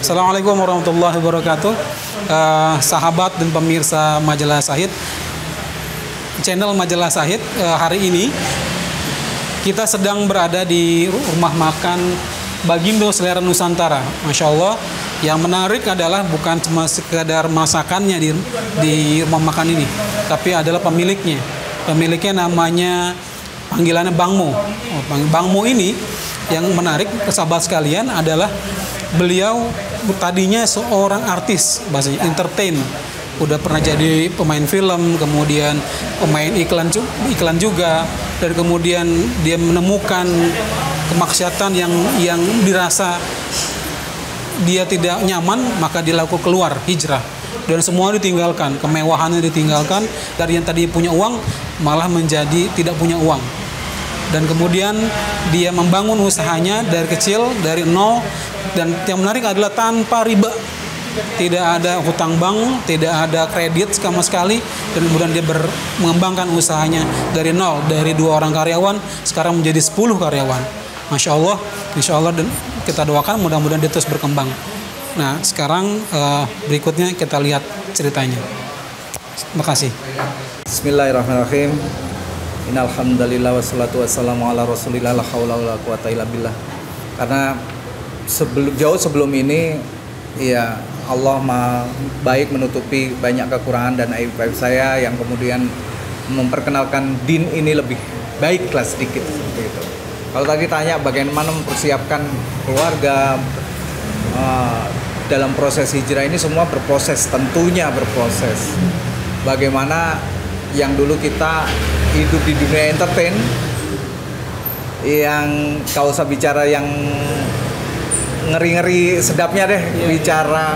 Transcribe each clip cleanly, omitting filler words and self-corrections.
Assalamualaikum warahmatullahi wabarakatuh. Sahabat dan pemirsa Majalah Syahid, channel Majalah Syahid, hari ini kita sedang berada di rumah makan Bagindo Selera Nusantara. Masya Allah, yang menarik adalah bukan cuma sekedar masakannya di rumah makan ini, tapi adalah pemiliknya. Pemiliknya namanya, panggilannya Bang Mo. Bang Mo ini yang menarik, sahabat sekalian, adalah beliau tadinya seorang artis, bahasanya entertain. Udah pernah jadi pemain film, kemudian pemain iklan juga, dan kemudian dia menemukan kemaksiatan yang dirasa dia tidak nyaman, maka dia lakukan keluar, hijrah, dan semua ditinggalkan, kemewahannya ditinggalkan, dari yang tadi punya uang malah menjadi tidak punya uang. Dan kemudian dia membangun usahanya dari kecil, dari nol, dan yang menarik adalah tanpa riba. Tidak ada hutang bank, tidak ada kredit sama sekali, dan kemudian dia mengembangkan usahanya dari nol, dari 2 orang karyawan sekarang menjadi 10 karyawan. Masya Allah, insya Allah, dan kita doakan mudah-mudahan dia terus berkembang. Nah, sekarang berikutnya kita lihat ceritanya. Terima kasih. Bismillahirrahmanirrahim. Innalhamdulillah wassalatu wassalamu ala rasulillah la haula wala quwata illa billah. Karena jauh sebelum ini, ya Allah baik menutupi banyak kekurangan dan aib-aib saya, yang kemudian memperkenalkan din ini lebih baiklah sedikit seperti itu. Kalau tadi tanya bagaimana mempersiapkan keluarga dalam proses hijrah ini, semua berproses, tentunya berproses. Bagaimana yang dulu kita hidup di dunia entertain, yang gak usah bicara yang ngeri-ngeri sedapnya deh, bicara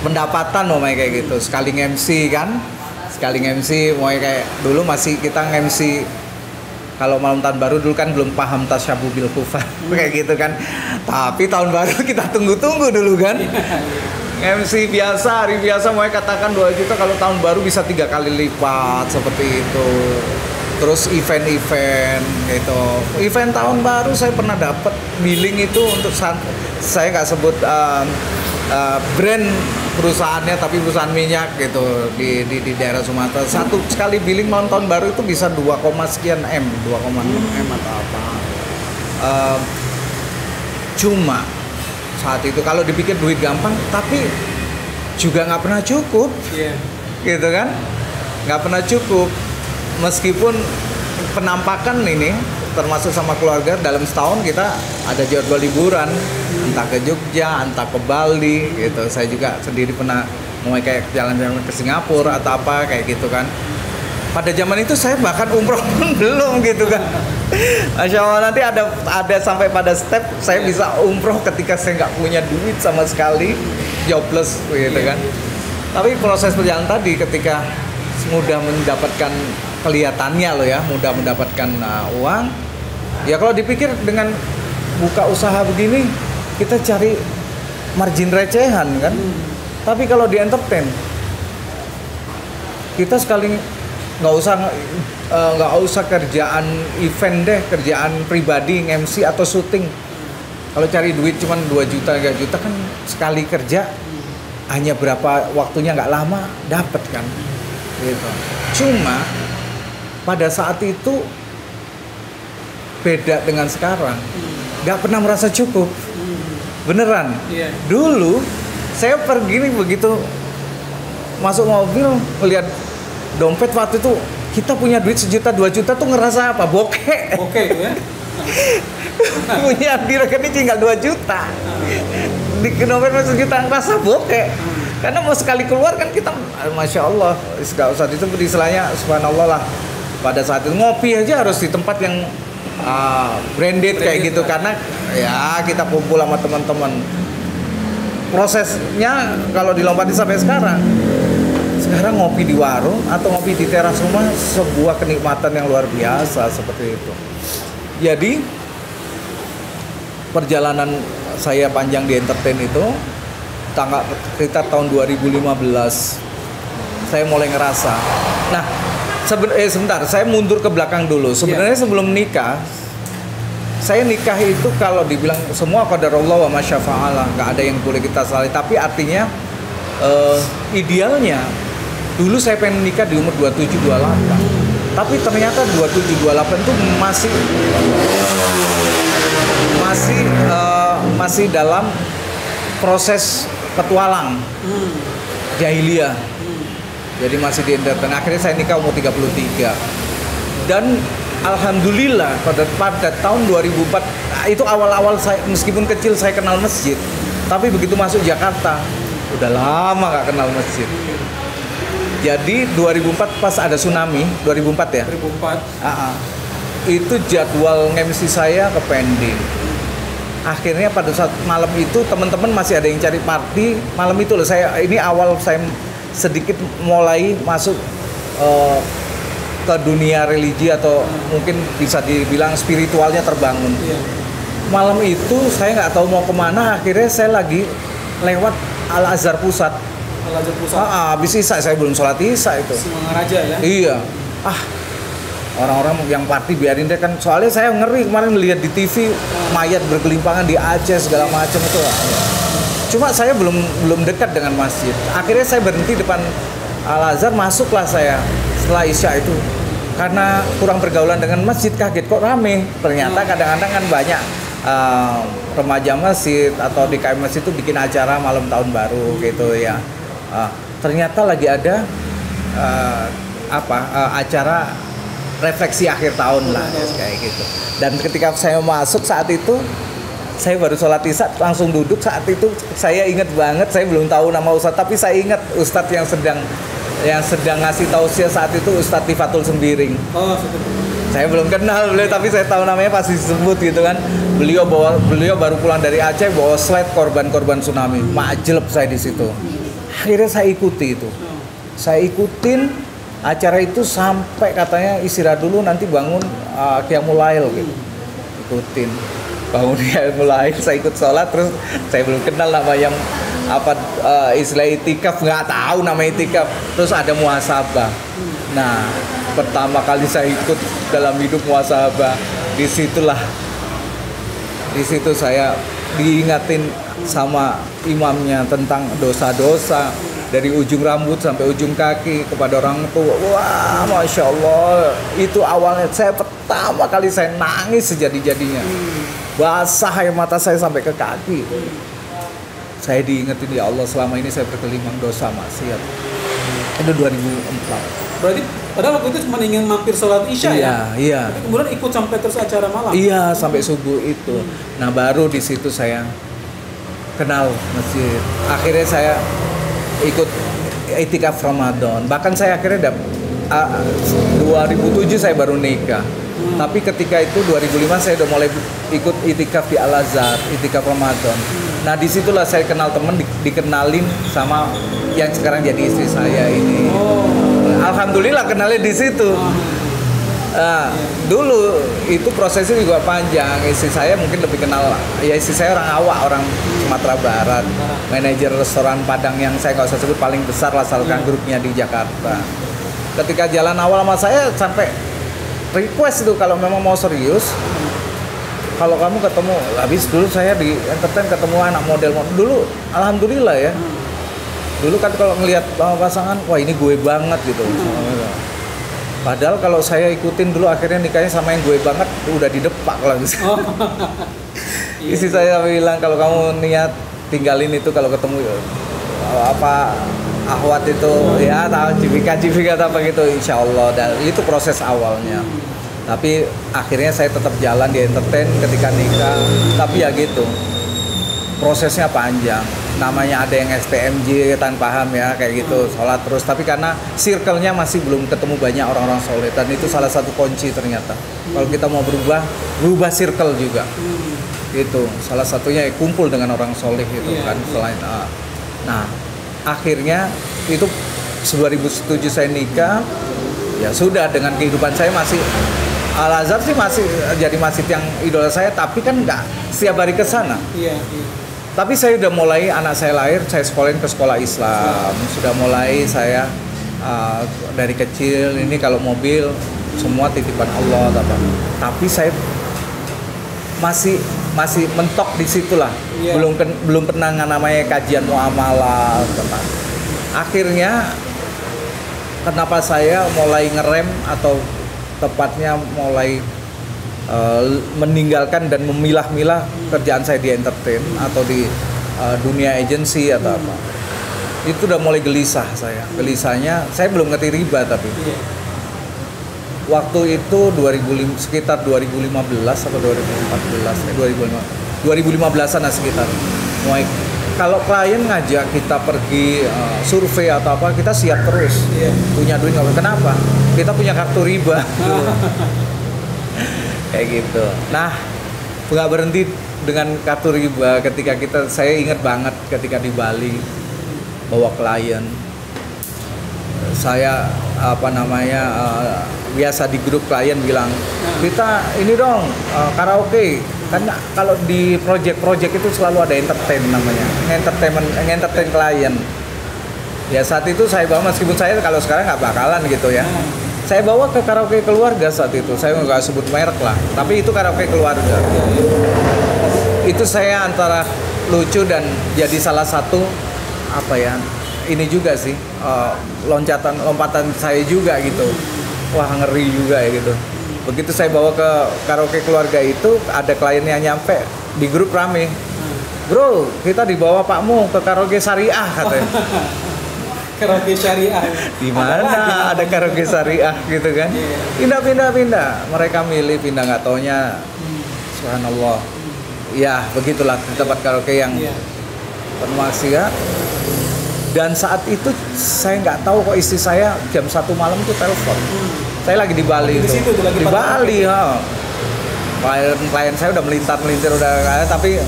pendapatan mau kayak gitu. Sekali MC kan, mau kayak dulu masih kita MC kalau malam tahun baru dulu kan belum paham tasyabuh bil kufar kayak gitu kan. Tapi tahun baru kita tunggu-tunggu dulu kan. MC biasa, hari biasa mau katakan 2 juta, kalau tahun baru bisa 3 kali lipat seperti itu. Terus event-event gitu. Event tahun baru saya pernah dapat billing itu untuk saya nggak sebut brand perusahaannya, tapi perusahaan minyak gitu di daerah Sumatera. Satu sekali billing malam tahun baru itu bisa 2, sekian M, 2,6 M atau apa. Cuma saat itu kalau dipikir duit gampang, tapi juga nggak pernah cukup, gitu kan? Nggak pernah cukup. Meskipun penampakan ini termasuk sama keluarga, dalam setahun kita ada jadwal liburan, entah ke Jogja, entah ke Bali gitu. Saya juga sendiri pernah mau kayak jalan-jalan ke Singapura atau apa kayak gitu kan. Pada zaman itu saya bahkan umroh pun belum gitu kan. Masya Allah, nanti ada sampai pada step saya bisa umroh ketika saya nggak punya duit sama sekali, jobless gitu kan. Tapi proses berjalan tadi, ketika mudah mendapatkan, kelihatannya loh ya, mudah mendapatkan uang. Ya kalau dipikir dengan buka usaha begini, kita cari margin recehan kan. Tapi kalau di entertain, kita sekali nggak usah kerjaan event deh, kerjaan pribadi, MC atau syuting. Kalau cari duit cuma 2 juta, 3 juta kan, sekali kerja hanya berapa waktunya, nggak lama dapat kan gitu. Cuma pada saat itu beda dengan sekarang, nggak pernah merasa cukup, beneran. Dulu saya pergi nih, begitu masuk mobil melihat dompet, waktu itu kita punya duit 1 juta, 2 juta tuh ngerasa apa? Bokeh ya. Punya di rekening tinggal 2 juta, di dompet 1 juta ngerasa bokeh. Karena mau sekali keluar kan kita, Masya Allah, gak usah disebut istilahnya, subhanallah lah. Pada saat itu ngopi aja harus di tempat yang branded kayak gitu, karena ya kita kumpul sama teman-teman. Prosesnya kalau dilompatin sampai sekarang ngopi di warung atau ngopi di teras rumah, sebuah kenikmatan yang luar biasa seperti itu. Jadi perjalanan saya panjang di entertain itu, sekitar tahun 2015 saya mulai ngerasa. Nah, sebentar, saya mundur ke belakang dulu. Sebenarnya sebelum nikah, saya nikah itu kalau dibilang semua qadarullah wa masyafa'ala, nggak ada yang boleh kita salih. Tapi artinya idealnya dulu saya pengen nikah di umur 27-28. Tapi ternyata 27-28 itu masih dalam proses petualang jahiliyah. Jadi masih di entertain. Akhirnya saya nikah umur 33. Dan alhamdulillah pada tahun 2004 itu awal-awal saya, meskipun kecil saya kenal masjid, tapi begitu masuk Jakarta udah lama gak kenal masjid. Jadi 2004 pas ada tsunami, 2004 ya? 2004. Itu jadwal MC saya ke pending. Akhirnya pada saat malam itu teman-teman masih ada yang cari party. Malam itu loh ini awal saya sedikit mulai masuk ke dunia religi atau mungkin bisa dibilang spiritualnya terbangun. Malam itu saya nggak tahu mau kemana. Akhirnya saya lagi lewat Al Azhar Pusat. Habis Isya, saya belum sholat Isya itu. Semangaraja ya? Iya. Orang-orang yang party biarin deh kan. Soalnya saya ngeri kemarin lihat di TV mayat bergelimpangan di Aceh segala macam itu. Cuma saya belum dekat dengan masjid. Akhirnya saya berhenti depan Al Azhar, masuklah saya setelah Isya itu. Karena kurang pergaulan dengan masjid, kaget kok rame. Ternyata kadang-kadang kan banyak remaja masjid atau DKM masjid itu bikin acara malam tahun baru gitu ya. Ternyata lagi ada acara refleksi akhir tahun lah kayak gitu. Dan ketika saya masuk saat itu saya baru sholat Isya langsung duduk. Saat itu saya ingat banget, saya belum tahu nama Ustadz, tapi saya ingat Ustadz yang sedang ngasih tausiah saat itu Ustadz Tifatul Sembiring. Saya belum kenal beliau, tapi saya tahu namanya pasti disebut gitu kan. Beliau baru pulang dari Aceh bawa slide korban-korban tsunami. Majleb saya di situ. Akhirnya saya ikuti itu. Saya ikutin acara itu sampai katanya istirahat dulu nanti bangun Qiyamul Lail gitu. Ikutin. Bangun Qiyamul Lail, saya ikut sholat, terus saya belum kenal nama yang istilah itikaf, nggak tahu nama itikaf. Terus ada muhasabah. Nah, pertama kali saya ikut dalam hidup muhasabah, di situ saya diingatin sama imamnya tentang dosa-dosa dari ujung rambut sampai ujung kaki kepada orang tua. Wah, Masya Allah, itu awalnya saya pertama kali saya nangis sejadi-jadinya. Basah air mata saya sampai ke kaki. Saya diingetin, ya Allah, selama ini saya berkelimang dosa maksiat. Itu 2004. Berarti padahal waktu itu cuma ingin mampir sholat Isya ya? Iya. Tapi kemudian ikut sampai terus acara malam? Iya, sampai subuh itu. Nah, baru di situ saya kenal masjid. Akhirnya saya ikut itikaf Ramadan. Bahkan saya akhirnya 2007 saya baru nikah. Tapi ketika itu 2005 saya udah mulai ikut itikaf di Al Azhar, itikaf Ramadan. Nah, disitulah saya kenal temen, dikenalin sama yang sekarang jadi istri saya ini. Alhamdulillah kenalnya di situ. Dulu itu prosesnya juga panjang. Istri saya mungkin lebih kenal, ya istri saya orang awak, orang Sumatera Barat, manajer restoran Padang yang saya nggak usah sebut paling besar lah, asalkan grupnya di Jakarta. Ketika jalan awal sama saya sampai request itu kalau memang mau serius, kalau kamu ketemu, habis dulu saya di entertain ketemu anak model dulu, alhamdulillah ya. Dulu kan kalau ngelihat pasangan, wah ini gue banget gitu. Padahal kalau saya ikutin dulu akhirnya nikahnya sama yang gue banget udah didepak lah. Istri saya bilang kalau kamu niat tinggalin itu kalau ketemu ahwat itu ya tahu cipika apa gitu, insya Allah. Dan itu proses awalnya. Tapi akhirnya saya tetap jalan di entertain ketika nikah. Tapi ya gitu, prosesnya panjang. Namanya ada yang STMJ tanpa paham ya kayak gitu, sholat terus. Tapi karena circle-nya masih belum ketemu banyak orang-orang soleh, dan itu salah satu kunci ternyata. Kalau kita mau berubah circle juga. Itu salah satunya kumpul dengan orang soleh gitu kan selain. Nah, akhirnya itu 2007 saya nikah. Ya sudah, dengan kehidupan saya masih Al Azhar sih masih jadi masjid yang idola saya, tapi kan nggak setiap hari ke sana. Tapi saya udah mulai, anak saya lahir, saya sekolahin ke sekolah Islam. Sudah mulai saya dari kecil ini kalau mobil semua titipan Allah. Tapi saya masih masih mentok di situ lah. Belum pernah namanya kajian muamalah tentang. Akhirnya kenapa saya mulai ngerem atau tepatnya mulai meninggalkan dan memilah-milah kerjaan saya di entertain atau di dunia agensi atau apa. Itu udah mulai gelisah saya. Gelisahnya saya belum ngerti riba tapi. Waktu itu sekitar 2015 atau 2014 2015-an lah sekitar. Kalau klien ngajak kita pergi survei atau apa, kita siap terus. Punya duit nggak? Kenapa? Kita punya kartu riba. Kayak gitu. Nah, nggak berhenti dengan kartu riba. Saya ingat banget ketika di Bali bawa klien. Saya biasa di grup klien bilang, kita ini dong karaoke. Karena kalau di project itu selalu ada entertain namanya, entertain klien. Ya saat itu saya bawa, meskipun saya kalau sekarang nggak bakalan gitu ya. Saya bawa ke karaoke keluarga saat itu. Saya nggak sebut merek lah, tapi itu karaoke keluarga. Itu saya antara lucu dan jadi salah satu ini juga sih lompatan saya juga gitu. Wah, ngeri juga ya gitu. Begitu saya bawa ke karaoke keluarga itu, ada klien yang nyampe di grup rame. Bro, kita dibawa Pakmu ke karaoke syariah katanya. Karaoke syariah. Di mana ada karaoke syariah gitu kan? Pindah. Mereka milih pindah, nggak taunya. Subhanallah. Ya, begitulah tempat karaoke yang penuh maksiat. Dan saat itu saya nggak tahu kok istri saya jam 1 malam tuh telepon. Saya lagi di Bali itu. Di Bali, klien saya udah melintir udah, tapi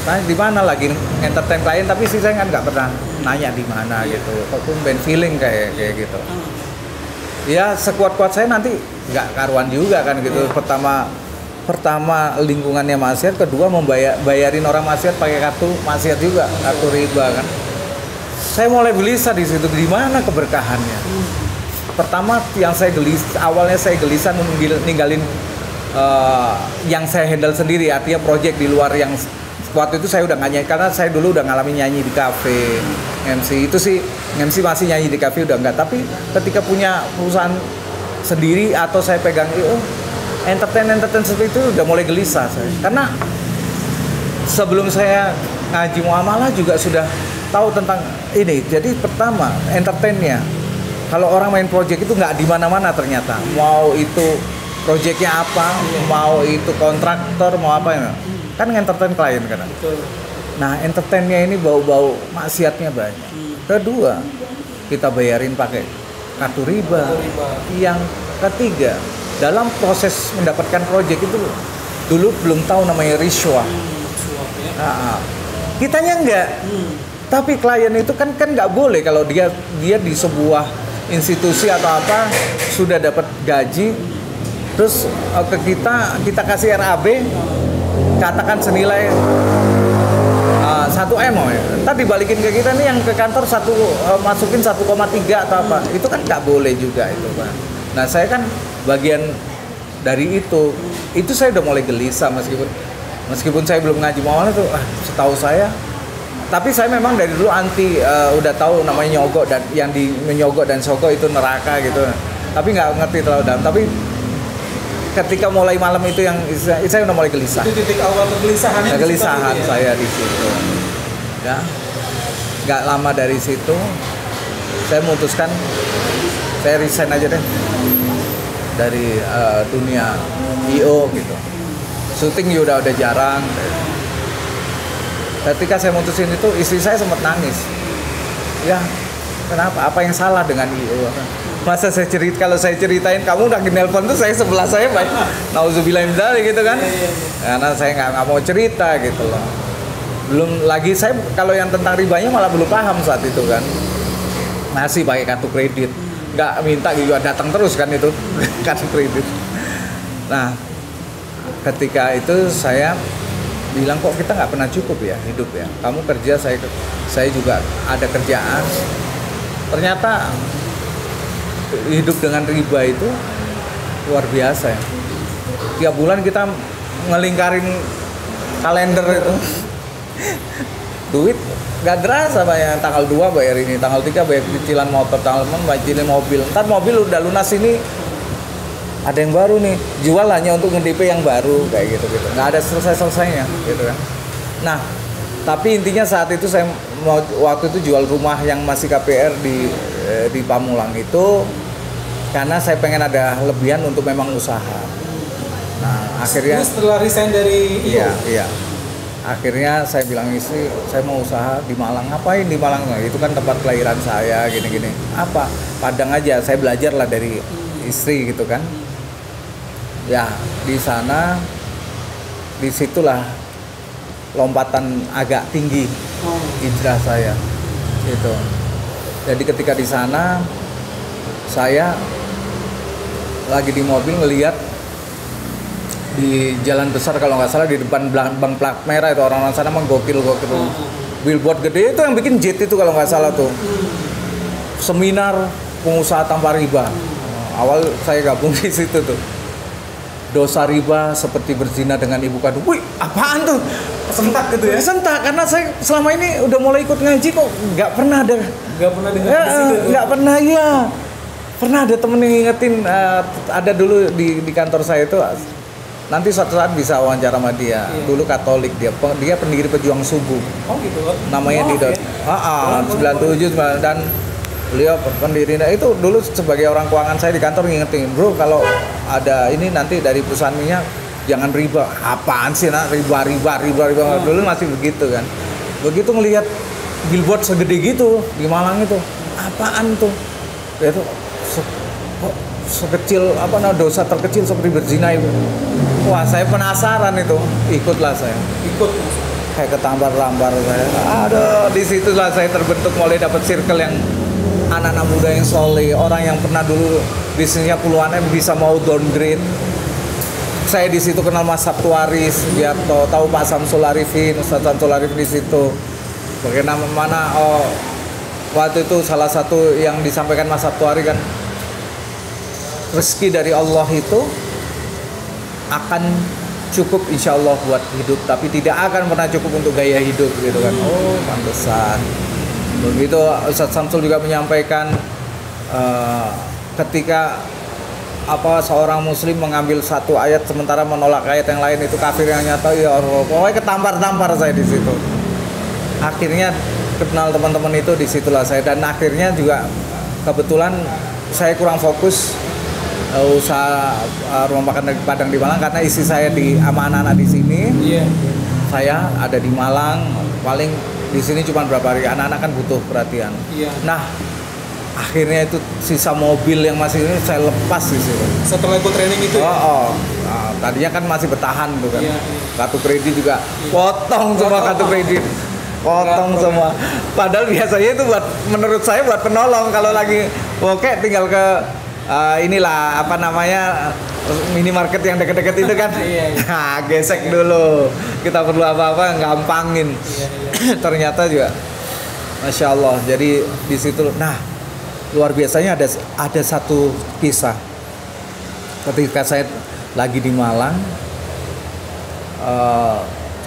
tanya di mana lagi entertain klien, tapi istri saya kan nggak pernah nanya di mana gitu. Kok ben feeling kayak gitu. Ya sekuat-kuat saya nanti nggak karuan juga kan gitu. Pertama lingkungannya maksiat, kedua bayarin orang maksiat pakai kartu maksiat juga, kartu riba kan. Saya mulai gelisah di situ, di mana keberkahannya. Pertama yang awalnya saya gelisah ninggalin yang saya handle sendiri, artinya project di luar yang waktu itu saya udah nggak nyanyi, karena saya dulu udah ngalamin nyanyi di kafe, MC itu sih, MC masih nyanyi di kafe udah enggak, tapi ketika punya perusahaan sendiri atau saya pegang entertain seperti itu udah mulai gelisah saya, karena sebelum saya ngaji muamalah juga sudah tahu tentang ini. Jadi pertama entertainnya, kalau orang main project itu nggak di mana-mana ternyata, mau itu projectnya apa, mau itu kontraktor, mau apa ya, kan entertain klien kan. Nah entertainnya ini bau-bau maksiatnya banyak. Kedua, kita bayarin pakai kartu riba. Yang ketiga, dalam proses mendapatkan project itu dulu belum tahu namanya riswah. Kitanya enggak. Tapi klien itu kan nggak boleh kalau dia di sebuah institusi atau apa sudah dapat gaji, terus ke kita kasih RAB, katakan senilai 1M ya. Ntar dibalikin ke kita nih yang ke kantor masukin 1,3 atau apa. Itu kan nggak boleh juga itu, Pak. Nah, saya kan bagian dari itu. Itu saya udah mulai gelisah meskipun saya belum ngaji muamalah itu, setahu saya. Tapi saya memang dari dulu anti, udah tahu namanya nyogok, dan yang di menyogok dan sogok itu neraka gitu. Tapi nggak ngerti terlalu dalam. Tapi ketika mulai malam itu yang saya udah mulai gelisah. Itu titik awal kegelisahannya. Kegelisahan saya di situ. Ya, nggak lama dari situ saya memutuskan saya resign aja deh dari dunia IO gitu. Syuting udah jarang. Ketika saya mutusin itu, istri saya sempat nangis. Ya, kenapa? Apa yang salah dengan IO? Masa kalau saya ceritain, kamu udah nelpon tuh saya sebelah saya baik. Nauzubillah min dzalik gitu kan? Karena saya nggak mau cerita gitu loh. Belum lagi saya kalau yang tentang ribanya malah belum paham saat itu kan. Masih pakai kartu kredit. Nggak minta juga datang terus kan itu kartu kredit. Nah, ketika itu saya bilang, kok kita nggak pernah cukup ya hidup ya. Kamu kerja, saya juga ada kerjaan. Ternyata hidup dengan riba itu luar biasa ya. Tiap bulan kita ngelingkarin kalender itu. Duit nggak terasa bayar, tanggal 2 bayar ini, tanggal 3 bayar cicilan motor, tanggal 4 bayar cicilan mobil. Ntar mobil udah lunas ini ada yang baru nih, jual hanya untuk nge-DP yang baru kayak gitu. Nggak ada selesainya gitu kan. Nah, tapi intinya saat itu saya waktu itu jual rumah yang masih KPR di Pamulang itu karena saya pengen ada lebihan untuk memang usaha. Nah, akhirnya setelah resign dari itu. Iya. Akhirnya saya bilang istri, saya mau usaha di Malang. Ngapain di Malang? Nah, itu kan tempat kelahiran saya, gini-gini. Apa? Padang aja. Saya belajar lah dari istri gitu kan. Ya, di sana, disitulah lompatan agak tinggi hijrah saya. Gitu. Jadi ketika di sana, saya lagi di mobil ngelihat di jalan besar kalau nggak salah di depan bank plat merah itu orang-orang sana menggokil billboard gede itu yang bikin jet itu kalau nggak salah tuh seminar pengusaha tanpa riba. Awal saya gabung di situ tuh, dosa riba seperti berzina dengan ibu kandung. Wih, apaan tuh? Sentak gitu ya? Sentak karena saya selama ini udah mulai ikut ngaji kok nggak pernah dengar nggak pernah ya. Pernah ada temen yang ngingetin, ada dulu di kantor saya itu. Nanti suatu saat bisa wawancara sama dia. Iya. Dulu Katolik dia pendiri pejuang subuh. Oh gitu. Namanya Didot. 97 dan beliau pendirinya itu dulu sebagai orang keuangan saya di kantor ngingetin, bro kalau ada ini nanti dari perusahaan minyak jangan riba. Apaan sih nak riba. Dulu masih begitu kan. Begitu ngelihat billboard segede gitu di Malang itu, apaan tuh? Itu sekecil dosa terkecil seperti berzina ibu. Wah, saya penasaran itu, ikutlah saya. Kayak ketambar-tambar saya. Aduh, di situlah saya terbentuk mulai dapat circle yang anak-anak muda yang soleh, orang yang pernah dulu bisnisnya puluhan M bisa mau downgrade. Saya di situ kenal Mas Sabtu Aris, Biarto, tahu Pak Samsul Arifin, Ustaz Samsul Arifin di situ. Bagaimana waktu itu salah satu yang disampaikan Mas Sabtu Aris kan, rezeki dari Allah itu akan cukup insya Allah buat hidup, tapi tidak akan pernah cukup untuk gaya hidup gitu kan. Oh, pantesan. Begitu Ustadz Samsul juga menyampaikan ketika seorang muslim mengambil satu ayat sementara menolak ayat yang lain itu kafir yang nyata. Ya Allah, pokoknya ketampar-tampar saya di situ. Akhirnya kenal teman-teman itu di situlah saya, dan akhirnya juga kebetulan saya kurang fokus usaha rumah makan Padang di Malang karena istri saya sama anak-anak di sini. Saya ada di Malang, paling di sini cuma berapa hari, anak-anak kan butuh perhatian. Nah, akhirnya itu sisa mobil yang masih ini saya lepas di situ. Setelah ikut training itu. Nah, tadinya kan masih bertahan tuh kan. Kartu kredit juga potong semua kartu kredit. Potong semua. Padahal biasanya itu menurut saya buat penolong kalau lagi bokeh tinggal ke inilah minimarket yang deket-deket itu kan. Nah, gesek dulu, kita perlu apa-apa gampangin. Ternyata juga Masya Allah, jadi di situ. Nah, luar biasanya ada satu kisah ketika saya lagi di Malang,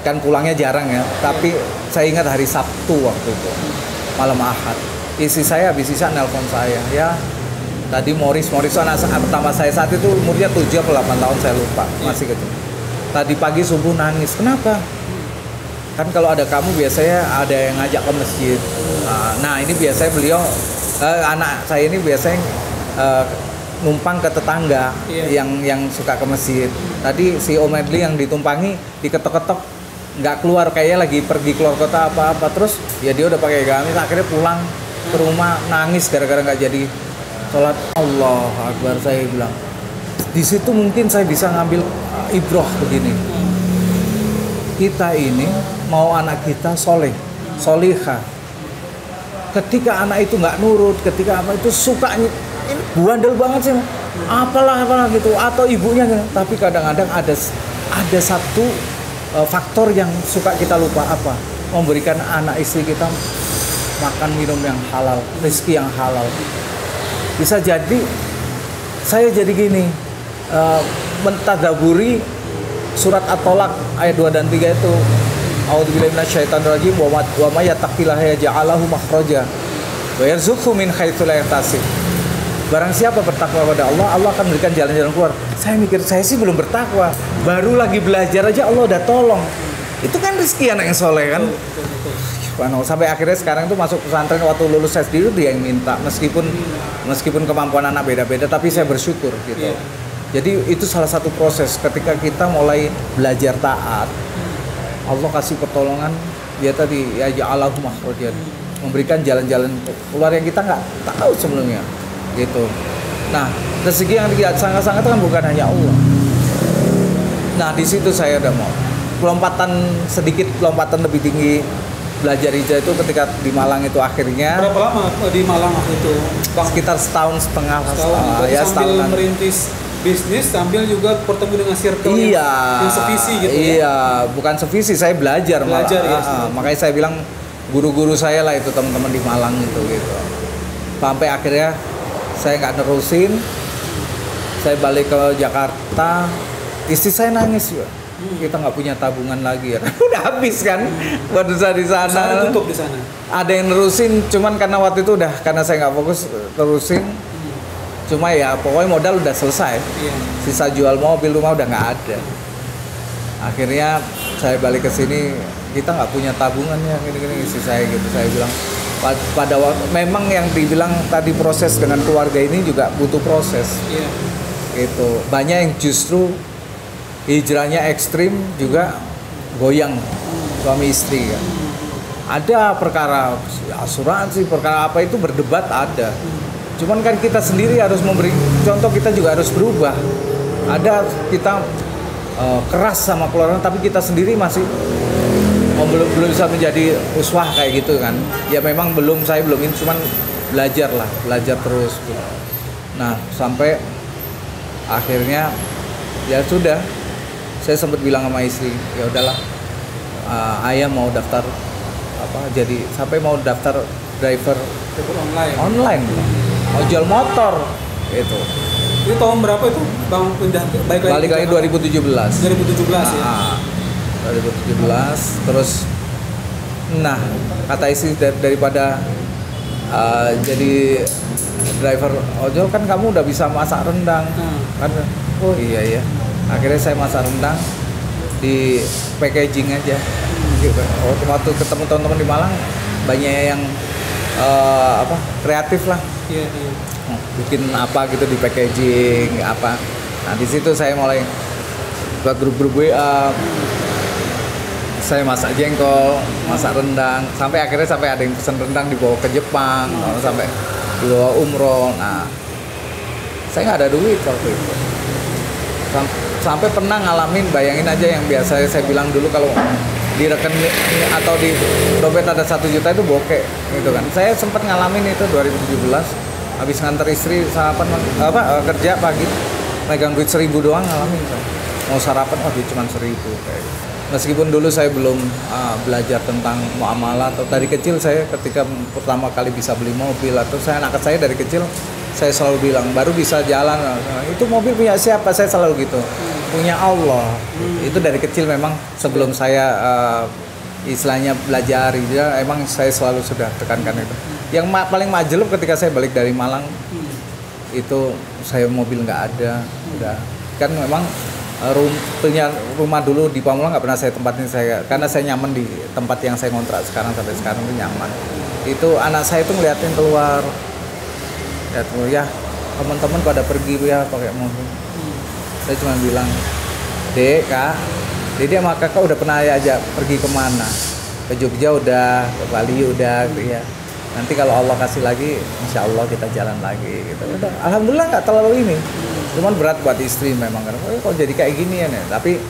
kan pulangnya jarang ya, tapi saya ingat hari Sabtu waktu itu malam Ahad, istri saya habis isya nelpon saya, ya tadi Morris anak pertama saya saat itu umurnya 7 atau 8 tahun saya lupa, masih kecil. Tadi pagi subuh nangis. Kenapa? Kan kalau ada kamu biasanya ada yang ngajak ke masjid. Nah ini biasanya beliau anak saya ini biasanya numpang ke tetangga yang suka ke masjid. Tadi si Om Edli yang ditumpangi diketok-ketok nggak keluar, kayaknya lagi pergi keluar kota apa-apa, terus ya dia udah pakai gamis, akhirnya pulang ke rumah nangis gara-gara nggak jadi sholat. Allah Akbar, saya bilang di situ mungkin saya bisa ngambil ibroh begini. Kita ini mau anak kita solihah. Ketika anak itu nggak nurut, ketika apa itu sukanya ini bandel banget sih, apalah gitu, atau ibunya gitu. Tapi kadang-kadang ada satu faktor yang suka kita lupa, apa? Memberikan anak istri kita makan minum yang halal, rezeki yang halal. Bisa jadi saya jadi gini, mentadaburi surat At-Tolak ayat 2 dan 3 itu a'udzubillahi minasyaitonirrajim wa may yattaqillaha yaj'alahu makhraja wa yarzuqhu min haitsu la yahtasib. Barang siapa bertakwa pada Allah, Allah akan memberikan jalan-jalan keluar. Saya mikir, saya sih belum bertakwa, baru lagi belajar aja Allah udah tolong. Itu kan rezeki anak yang soleh kan. Sampai akhirnya sekarang tuh masuk pesantren, waktu lulus SD itu dia yang minta, meskipun kemampuan anak beda-beda, tapi saya bersyukur gitu. Jadi itu salah satu proses ketika kita mulai belajar taat, Allah kasih pertolongan, dia tadi ya ja'alahu makhrajan, memberikan jalan-jalan keluar yang kita nggak tahu sebelumnya gitu. Nah, rezeki yang sangat-sangat kan bukan hanya Allah. Nah, di situ saya udah mau lompatan lebih tinggi belajar hijrah itu ketika di Malang itu akhirnya. Berapa lama di Malang waktu itu, Bang? Sekitar setahun setengah. Ya, sambil merintis bisnis sambil juga bertemu dengan circle yang sevisi gitu. Iya, bukan sevisi, saya belajar malah. Ya, makanya saya bilang guru-guru saya lah itu teman-teman di Malang itu gitu. Sampai akhirnya saya nggak nerusin, saya balik ke Jakarta, istri saya nangis ya. Kita nggak punya tabungan lagi ya, udah habis kan buat usaha di sana. Tutup di sana. Ada yang nerusin, cuman karena waktu itu karena saya nggak fokus terusin. Cuma ya pokoknya modal udah selesai. Sisa jual mobil, rumah udah nggak ada. Akhirnya saya balik ke sini, kita nggak punya tabungan ya, gini-gini istri saya gitu. Saya bilang pada waktu memang yang dibilang tadi proses dengan keluarga ini juga butuh proses. Gitu. Banyak yang justru hijrahnya ekstrim juga goyang suami istri kan. Ada perkara asuransi, perkara apa itu berdebat ada. Cuman kan kita sendiri harus memberi contoh, kita juga harus berubah. Ada kita keras sama keluarga, tapi kita sendiri masih belum bisa menjadi uswah kayak gitu kan. Ya memang saya belum ini, cuman belajar terus gitu. Nah, sampai akhirnya ya sudah, saya sempat bilang sama istri, ya udahlah, ayah mau daftar sampai mau daftar driver online ojol motor gitu. Itu tahun berapa itu Bang pindah balik lagi 2017 ya. 2017 terus. Nah, kata istri, daripada jadi driver ojol kan kamu udah bisa masak rendang kan. Oh iya, akhirnya saya masak rendang di packaging aja gitu. Waktu ketemu teman-teman di Malang banyak yang kreatif lah. Bikin apa gitu di packaging apa. Nah, di situ saya mulai buat grup-grup WA. Saya masak jengkol, masak rendang, sampai akhirnya ada yang pesen rendang dibawa ke Jepang, sampai dibawa umroh. Nah, saya nggak ada duit waktu itu. Sampai pernah ngalamin, bayangin aja yang biasa saya bilang dulu kalau di rekening atau di dompet ada 1 juta itu bokeh gitu kan. Saya sempat ngalamin itu 2017, habis nganter istri sarapan kerja pagi, megang duit 1.000 doang ngalamin. Mau sarapan duit cuma 1.000 kayak. Meskipun dulu saya belum belajar tentang muamalah, atau dari kecil saya ketika pertama kali bisa beli mobil, atau anak saya dari kecil saya selalu bilang baru bisa jalan itu mobil punya siapa, saya selalu gitu, punya Allah. Itu dari kecil memang sebelum saya istilahnya belajar ya, emang saya selalu sudah tekankan itu. Yang paling majelub ketika saya balik dari Malang itu saya mobil nggak ada, udah kan memang punya rumah dulu di Pamulang nggak pernah saya tempatin, karena saya nyaman di tempat yang saya ngontrak sekarang, sampai sekarang itu nyaman. Itu anak saya itu ngeliatin keluar, ya teman-teman pada pergi ya pakai mobil. Saya cuma bilang, Dek, Kak, Dede sama Kakak udah pernah aja pergi kemana? Ke Jogja udah, ke Bali udah, gitu ya. Nanti kalau Allah kasih lagi, insya Allah kita jalan lagi gitu. Udah, alhamdulillah nggak terlalu ini. Cuman berat buat istri memang kan. Kok jadi kayak gini ya nih. Tapi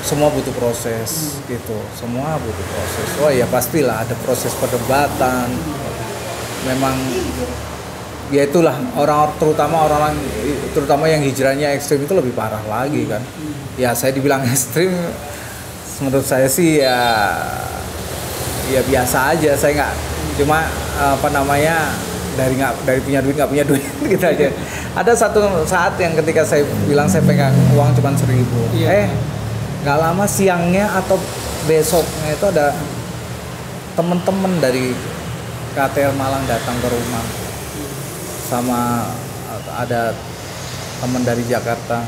semua butuh proses gitu. Semua butuh proses. Oh ya pastilah ada proses perdebatan. Memang ya itulah terutama yang hijrahnya ekstrim itu lebih parah lagi kan. Ya saya dibilang ekstrim, menurut saya sih ya biasa aja. Saya nggak, cuma dari punya duit nggak punya duit gitu aja. Ada satu saat yang ketika saya bilang saya pegang uang cuma 1.000, nggak lama siangnya atau besoknya itu ada teman-teman dari KTR Malang datang ke rumah, sama ada teman dari Jakarta,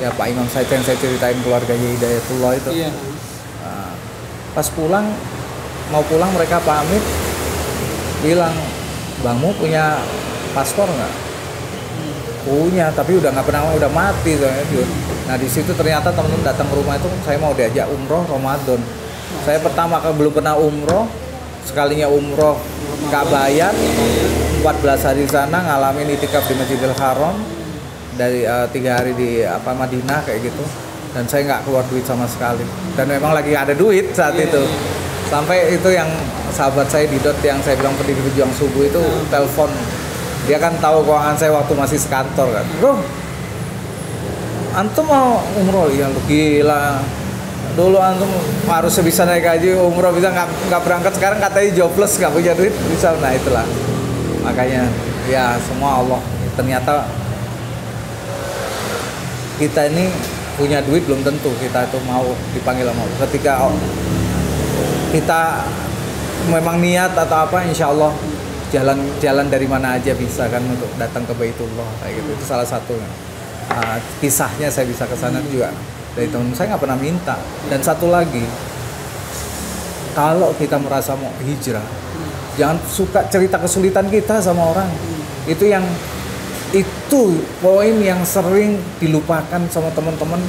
ya Pak Imam saya yang saya ceritain keluarganya Hidayatullah itu. Iya. Nah, pas mau pulang mereka pamit, bilang, "Bangmu punya paspor nggak?" Punya, tapi udah nggak pernah, udah mati soalnya. Nah di situ ternyata teman-teman datang ke rumah itu, saya mau diajak umroh Ramadan. Saya pertama kali belum pernah umroh, sekalinya umroh Kabayan, 14 hari di sana ngalamin itikaf di Masjidil Haram dari 3 hari di Madinah kayak gitu. Dan saya nggak keluar duit sama sekali. Dan memang lagi ada duit saat itu. Sampai itu yang sahabat saya Didot yang saya bilang pendiri pejuang subuh itu telepon. Dia kan tahu keuangan saya waktu masih sekantor kan. "Bro, antum mau umroh?" "Ya lu gila. Dulu antum harus bisa naik haji, umroh bisa nggak berangkat, sekarang katanya jobless nggak punya duit bisa." Nah itulah makanya ya semua Allah. Ternyata kita ini punya duit belum tentu kita itu mau dipanggil sama Allah. Ketika kita memang niat atau apa, insya Allah jalan dari mana aja bisa kan untuk datang ke Baitullah kayak gitu. Itu salah satu kisahnya saya bisa ke sana juga dari teman saya, nggak pernah minta. Dan satu lagi, kalau kita merasa mau hijrah, jangan suka cerita kesulitan kita sama orang. Itu poin yang sering dilupakan sama teman-teman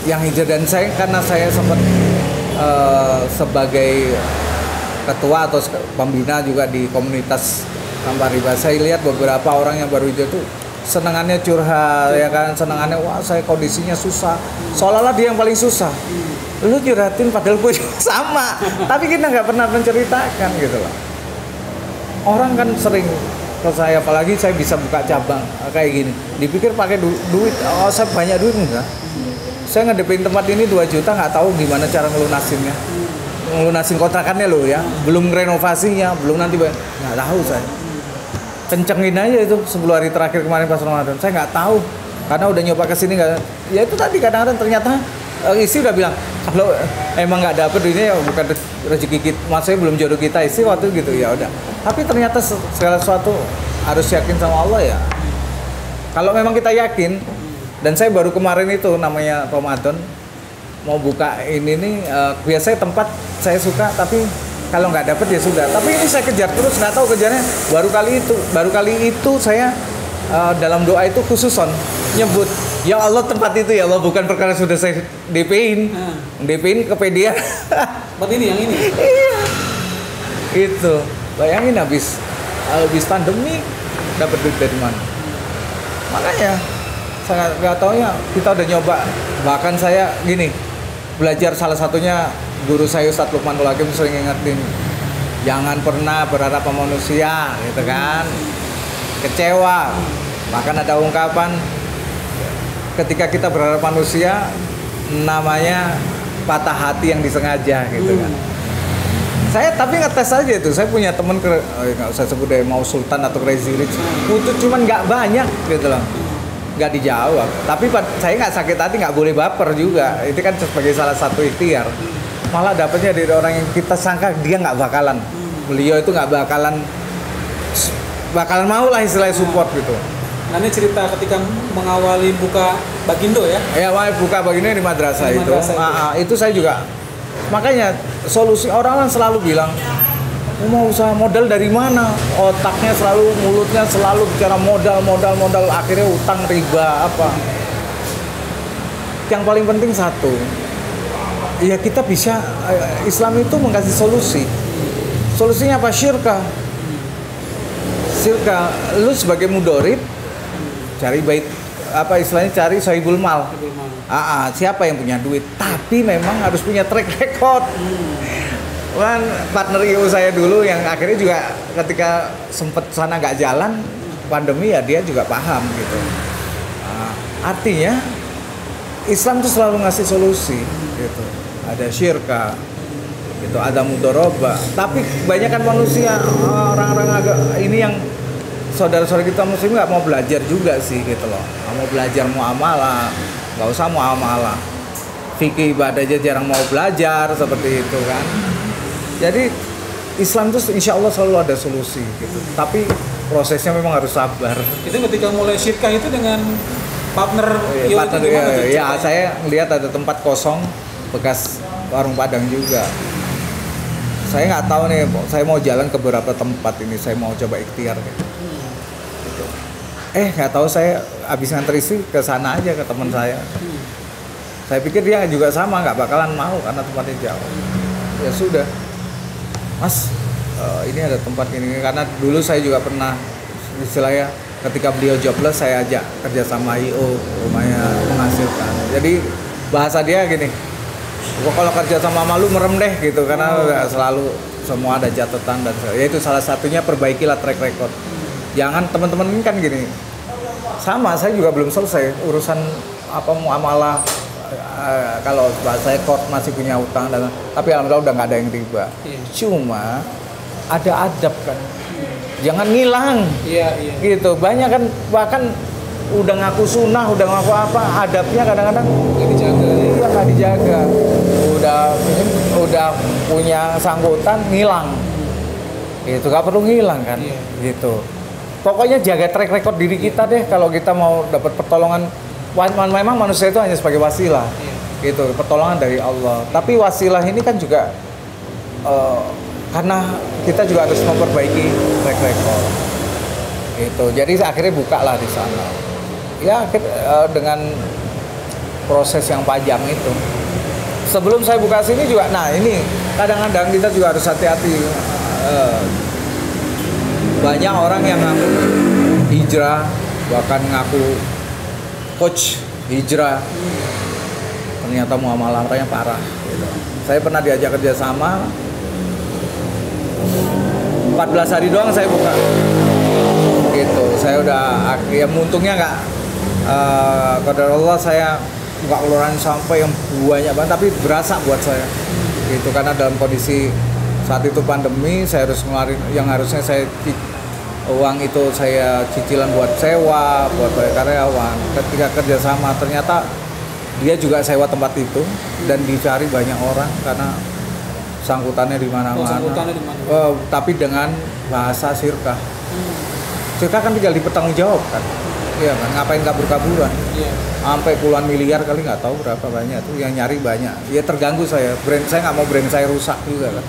yang hijrah. Dan saya karena saya sempat sebagai ketua atau pembina juga di komunitas tanpa riba, saya lihat beberapa orang yang baru hijrah tuh senangannya curhat ya kan, senangannya wah saya kondisinya susah, seolah-olah dia yang paling susah. Lu curhatin padahal gue sama, tapi kita nggak pernah menceritakan gitu loh. Orang kan sering ke saya, apalagi saya bisa buka cabang kayak gini, dipikir pakai duit, oh saya banyak duit enggak. Saya ngedepin tempat ini 2 juta, nggak tahu gimana cara ngelunasinnya. Ngelunasin kontrakannya loh ya, belum renovasinya, belum nanti nggak tahu saya. Kencengin aja itu 10 hari terakhir kemarin pas Ramadan, saya nggak tahu karena udah nyoba kesini nggak. Ya itu tadi kadang-kadang ternyata istri udah bilang kalau emang nggak dapet duitnya ya bukan rezeki kita, maksudnya belum jodoh kita istri waktu gitu ya udah. Tapi ternyata segala sesuatu harus yakin sama Allah ya. Kalau memang kita yakin, dan saya baru kemarin itu namanya Ramadan mau buka ini nih, biasanya tempat saya suka tapi kalau nggak dapet ya sudah. Tapi ini saya kejar terus, nggak tahu kejarnya. Baru kali itu saya dalam doa itu khususon nyebut, ya Allah tempat itu ya Allah, bukan perkara sudah saya DP-in ke PDA. Buat ini yang ini. Iya. Itu. Bayangin habis pandemi dapat duit dari mana? Makanya saya nggak tahu ya, kita udah nyoba. Bahkan saya gini, belajar salah satunya guru saya Ustadz Lukmanul Hakim sering ngingetin, jangan pernah berharap sama manusia gitu kan, kecewa. Bahkan ada ungkapan, ketika kita berharap manusia namanya patah hati yang disengaja gitu kan. Saya tapi ngetes aja itu, saya punya temen nggak usah sebut deh, mau Sultan atau Crazy Rich, butuh cuman nggak banyak gitu loh, nggak dijawab. Tapi saya nggak sakit hati, nggak boleh baper juga, itu kan sebagai salah satu ikhtiar. Malah dapetnya dari orang yang kita sangka dia nggak bakalan, beliau itu nggak bakalan mau lah istilahnya support gitu. Nah ini cerita ketika mengawali buka Bagindo ya? Ya, buka Bagindo di madrasah itu. Itu saya juga. Makanya solusi orang selalu bilang, mau usaha modal dari mana? Otaknya selalu, mulutnya selalu bicara modal, akhirnya utang, riba, apa. Yang paling penting satu, ya kita bisa, Islam itu mengasih solusi. Solusinya apa? Syirka. Lu sebagai mudorib, cari bait, apa istilahnya, cari sahibul mal. Siapa yang punya duit, tapi memang harus punya track record. Kan partner IO saya dulu yang akhirnya juga ketika sempet sana nggak jalan pandemi ya dia juga paham gitu. Artinya Islam tuh selalu ngasih solusi gitu. Ada syirka, gitu, ada mudoroba. Tapi kebanyakan manusia, orang-orang agak ini yang saudara-saudara kita muslim nggak mau belajar juga sih gitu loh. Nggak mau belajar muamalah, nggak usah muamalah. fikih ibadah aja jarang mau belajar seperti itu kan. Jadi Islam itu insya Allah selalu ada solusi gitu. Tapi prosesnya memang harus sabar. Itu ketika mulai syirkah itu dengan partner Partner ya, saya lihat ada tempat kosong bekas warung Padang juga. Saya nggak tahu nih, saya mau jalan ke beberapa tempat ini, saya mau coba ikhtiar gitu. Nggak tahu, saya habis nganter istri ke sana aja ke teman saya. Saya pikir dia juga sama, nggak bakalan mau karena tempatnya jauh. Ya sudah, Mas, ini ada tempat ini, karena dulu saya juga pernah istilahnya ketika beliau jobless saya ajak kerja sama IO, rumahnya menghasilkan. Jadi bahasa dia gini, kalau kerja sama malu merem deh gitu, karena selalu semua ada catatan dan yaitu salah satunya perbaikilah track record. Jangan teman-teman ini kan gini, sama saya juga belum selesai urusan apa muamalah. Kalau saya court masih punya utang dan tapi alhamdulillah udah nggak ada yang riba. Cuma ada adab kan, jangan ngilang. Gitu, banyak kan bahkan udah ngaku sunnah, udah ngaku apa, adabnya kadang-kadang nggak dijaga. Iya, nggak dijaga. Udah punya sangkutan ngilang. Itu nggak perlu ngilang kan. Gitu. Pokoknya jaga track record diri kita deh kalau kita mau dapat pertolongan. Memang manusia itu hanya sebagai wasilah. Gitu, pertolongan dari Allah. Tapi wasilah ini kan juga karena kita juga harus memperbaiki track record. Gitu. Jadi akhirnya buka lah di sana. Ya dengan proses yang panjang itu. Sebelum saya buka sini juga, nah ini kadang-kadang kita juga harus hati-hati. Banyak orang yang ngaku hijrah, bahkan ngaku coach hijrah, ternyata muamalahnya parah. Gitu. Saya pernah diajak kerjasama, 14 hari doang saya buka. Gitu, saya udah ya untungnya nggak qadarullah saya nggak keluaran sampai yang banyak banget, tapi berasa buat saya gitu, karena dalam kondisi saat itu pandemi saya harus ngeluarin yang harusnya saya uang itu saya cicilan buat sewa, buat bayar karyawan. Ketika kerjasama ternyata dia juga sewa tempat itu dan dicari banyak orang karena sangkutannya di mana-mana. Tapi dengan bahasa syirkah. Syirkah kan tinggal dipertanggungjawabkan. Iya kan, ngapain kabur-kaburan? Sampai puluhan miliar kali, nggak tahu berapa banyak tuh yang nyari banyak. Ya terganggu saya. Brand saya nggak mau brand saya rusak juga kan.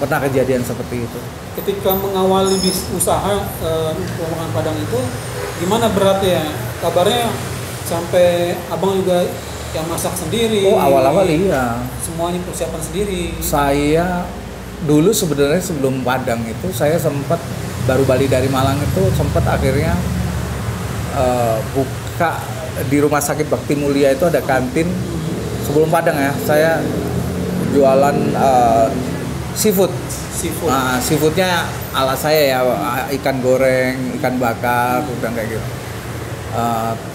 Pernah kejadian seperti itu. Ketika mengawali usaha warung Padang itu gimana beratnya? Kabarnya sampai abang juga yang masak sendiri. Oh, awal-awal iya. Semuanya persiapan sendiri. Saya dulu sebenarnya sebelum Padang itu saya sempat baru balik dari Malang itu sempat akhirnya buka di Rumah Sakit Bakti Mulia itu ada kantin sebelum Padang ya. Saya jualan seafood. Nah, seafoodnya ala saya ya, ikan goreng, ikan bakar, udah kayak gitu.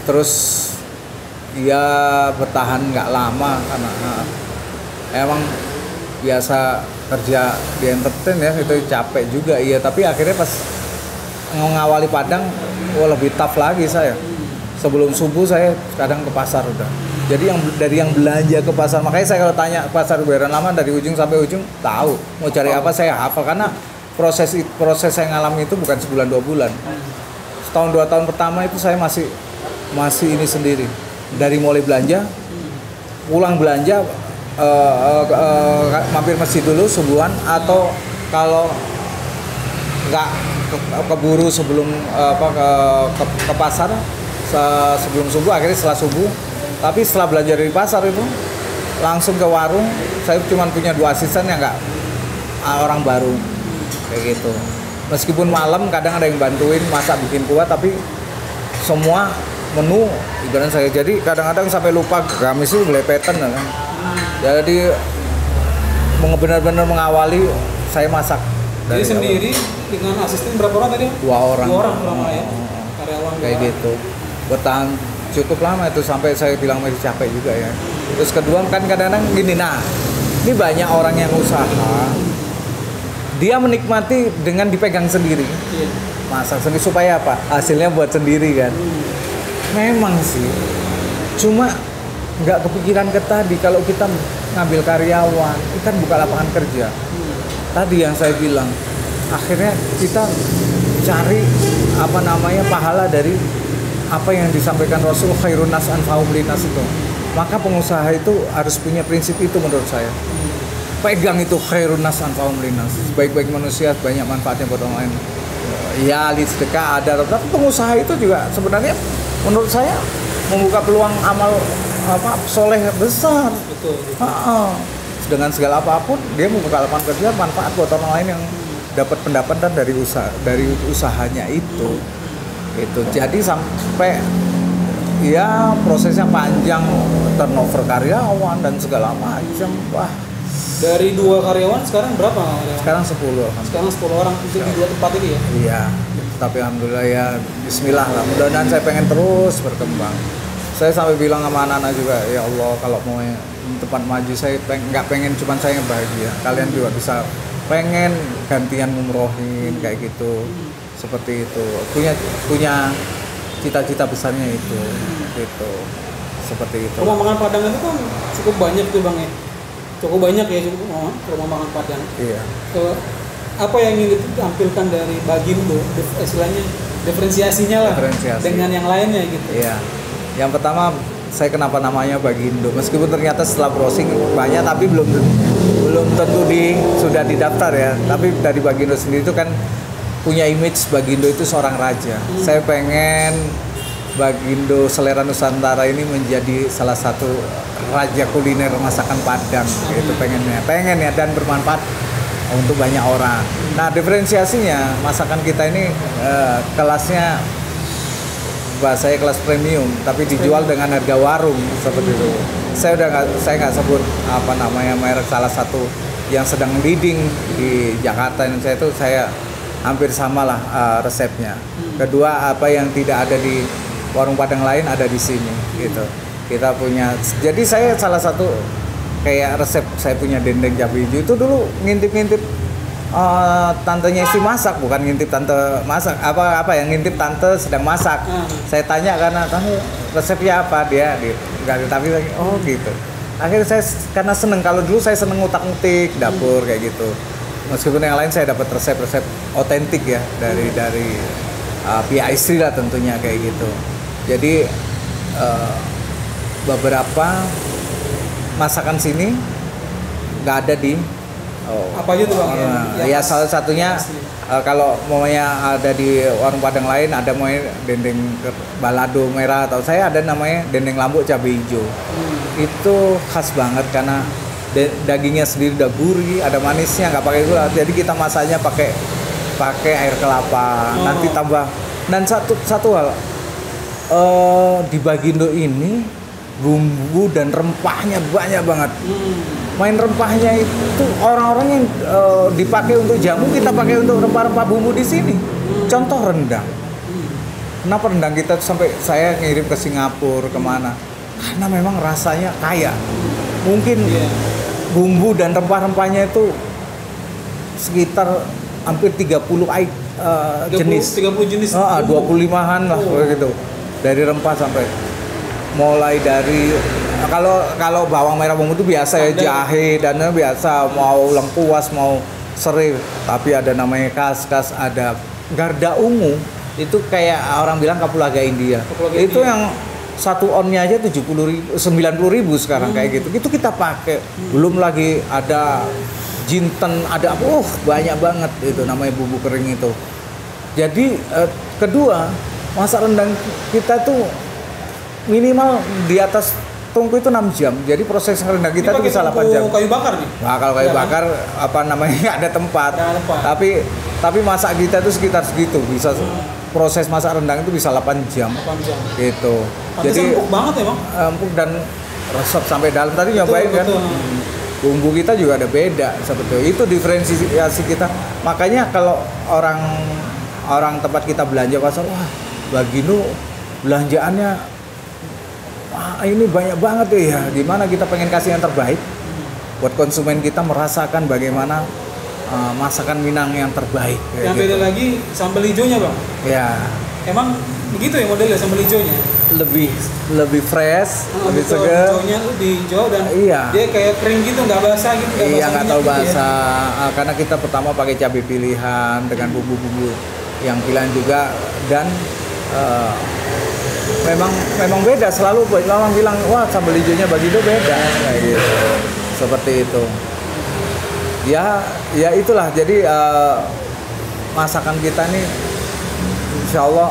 Terus ya bertahan nggak lama karena emang biasa kerja di entertain ya, itu capek juga iya. Tapi akhirnya pas ngawali Padang, lebih tough lagi saya. Sebelum subuh saya kadang ke pasar udah. Jadi dari yang belanja ke pasar, makanya saya kalau tanya pasar Kebayoran Lama dari ujung sampai ujung tahu mau cari apa, saya hafal karena proses saya ngalami itu bukan sebulan 2 bulan. Setahun 2 tahun pertama itu saya masih ini sendiri. Dari mulai belanja, pulang belanja, mampir masjid dulu subuhan, atau kalau nggak keburu sebelum ke pasar sebelum subuh, akhirnya setelah subuh. Tapi setelah belanja dari pasar itu langsung ke warung. Saya cuma punya 2 asisten yang nggak orang baru kayak gitu. Meskipun malam kadang ada yang bantuin masak bikin kuah, tapi semua menu ibarat saya. Jadi kadang-kadang sampai lupa gamis itu belepetan kan. Jadi benar-benar mengawali saya masak. Jadi sendiri dengan asisten berapa orang tadi? 2 orang. 2 orang ya. Karyawan kayak gitu. Bertahan cukup lama itu sampai saya bilang masih capek juga ya. Terus kedua kan kadang-kadang gini, nah ini banyak orang yang usaha, dia menikmati dengan dipegang sendiri, masak sendiri supaya apa? Hasilnya buat sendiri kan. Memang sih, cuma nggak kepikiran ke tadi kalau kita ngambil karyawan, kita buka lapangan kerja. Tadi yang saya bilang, akhirnya kita cari pahala dari apa yang disampaikan Rasul, khairun nas anfa'uhum linnas itu. Maka pengusaha itu harus punya prinsip itu menurut saya. Pegang itu khairun nas anfa'uhum linnas. Baik-baik manusia banyak manfaatnya buat orang lain. Ya, sedekah ada, tapi pengusaha itu juga sebenarnya menurut saya membuka peluang amal soleh besar. Betul. Dengan segala apapun dia membuka lapangan kerja, manfaat buat orang lain yang dapat pendapatan dari usahanya itu. Jadi sampai ya prosesnya panjang, turnover karyawan dan segala macam. Wah, dari 2 karyawan sekarang berapa karyawan? Sekarang 10. Sekarang 10 orang untuk di 2 tempat ini ya? Iya, tapi alhamdulillah ya, bismillah lah. Mudah-mudahan saya pengen terus berkembang. Saya sampai bilang sama anak-anak juga, ya Allah kalau mau tempat maju saya nggak pengen cuma saya yang bahagia, kalian juga bisa pengen gantian ngumrohin kayak gitu, seperti itu. Punya cita-cita besarnya itu, gitu, seperti itu. Rumah makan Padang itu kan cukup banyak tuh Bang ya, cukup banyak ya rumah makan Padang. Iya. Apa yang ingin ditampilkan dari Bagindo, istilahnya diferensiasinya lah dengan yang lainnya gitu. Iya. Yang pertama, saya kenapa namanya Bagindo, meskipun ternyata setelah browsing banyak tapi belum tentu sudah didaftar ya. Tapi dari Bagindo sendiri itu kan punya image Bagindo itu seorang raja. Saya pengen Bagindo Selera Nusantara ini menjadi salah satu raja kuliner masakan Padang. Itu pengen ya dan bermanfaat untuk banyak orang. Nah, diferensiasinya masakan kita ini kelasnya bahasanya kelas premium, tapi dijual dengan harga warung seperti itu. Saya nggak sebut merek salah satu yang sedang leading di Jakarta ini. Saya hampir samalah resepnya. Kedua, apa yang tidak ada di warung Padang lain ada di sini gitu. Kita punya. Jadi saya salah satu kayak resep, saya punya dendeng cabai hijau itu dulu ngintip-ngintip tantenya istri masak, bukan ngintip tante masak, yang ngintip tante sedang masak. Saya tanya karena tante resepnya apa, dia nggak, tapi lagi gitu. Akhirnya saya karena seneng, kalau dulu saya seneng ngutak-ngutik dapur kayak gitu. Meskipun yang lain saya dapat resep-resep otentik ya dari pihak istri lah tentunya kayak gitu. Jadi beberapa masakan sini nggak ada di apa aja tuh Bang? Ya salah satunya kalau maunya ada di warung Padang lain ada namanya dendeng balado merah, atau saya ada namanya dendeng lambuk cabai hijau. Itu khas banget karena dagingnya sendiri udah gurih, ada manisnya, nggak pakai gula. Jadi kita masaknya pakai air kelapa, nanti tambah. Dan satu hal di Bagindo ini bumbu dan rempahnya banyak banget. Main rempahnya itu orang-orang yang dipakai untuk jamu, kita pakai untuk rempah-rempah bumbu di sini. Contoh rendang. Kenapa rendang kita sampai saya ngirim ke Singapura kemana? Karena memang rasanya kaya. Mungkin bumbu dan rempah-rempahnya itu sekitar hampir 30 jenis. 30 jenis. 25-an lah gitu. Dari rempah sampai mulai dari kalau bawang merah bumbu itu biasa ya, jahe dan biasa, mau lengkuas mau serai, tapi ada namanya kaskas, ada garda ungu, itu kayak orang bilang kapulaga India. Itu yang satu onnya aja 90.000 sekarang kayak gitu. Itu kita pakai. Belum lagi ada jinten, ada banyak banget itu namanya bumbu kering itu. Jadi kedua, masak rendang kita tuh minimal di atas tungku itu 6 jam. Jadi proses rendang kita itu bisa 8 jam. Kayu bakar nih? Nah, kalau kayu bakar nggak ada tempat. Tapi masak kita itu sekitar segitu. Bisa proses masak rendang itu bisa 8 jam. 8 jam. Gitu. Jadi empuk banget ya, Bang? Empuk dan resep sampai dalam. Tadi nyobain kan. Bumbu kita juga ada beda seperti itu. Diferensiasi kita. Makanya kalau orang tempat kita belanja pasar, wah, Bagindo belanjaannya ini banyak banget ya. Gimana kita pengen kasih yang terbaik buat konsumen kita, merasakan bagaimana masakan Minang yang terbaik. Yang beda lagi sambal hijaunya, Bang. Ya. Emang begitu ya modelnya sambal hijaunya? lebih fresh, lebih betul, segar. hijaunya lebih hijau dan Iya. dia kayak kering gitu, nggak basah gitu, Iya, nggak tahu minyak gitu ya. basah. Karena kita pertama pakai cabai pilihan dengan bumbu-bumbu yang pilihan juga, dan memang beda. Selalu orang bilang, wah sambal hijaunya Bagindo beda, kayak gitu. Seperti itu. Ya itulah. Jadi masakan kita nih, insya Allah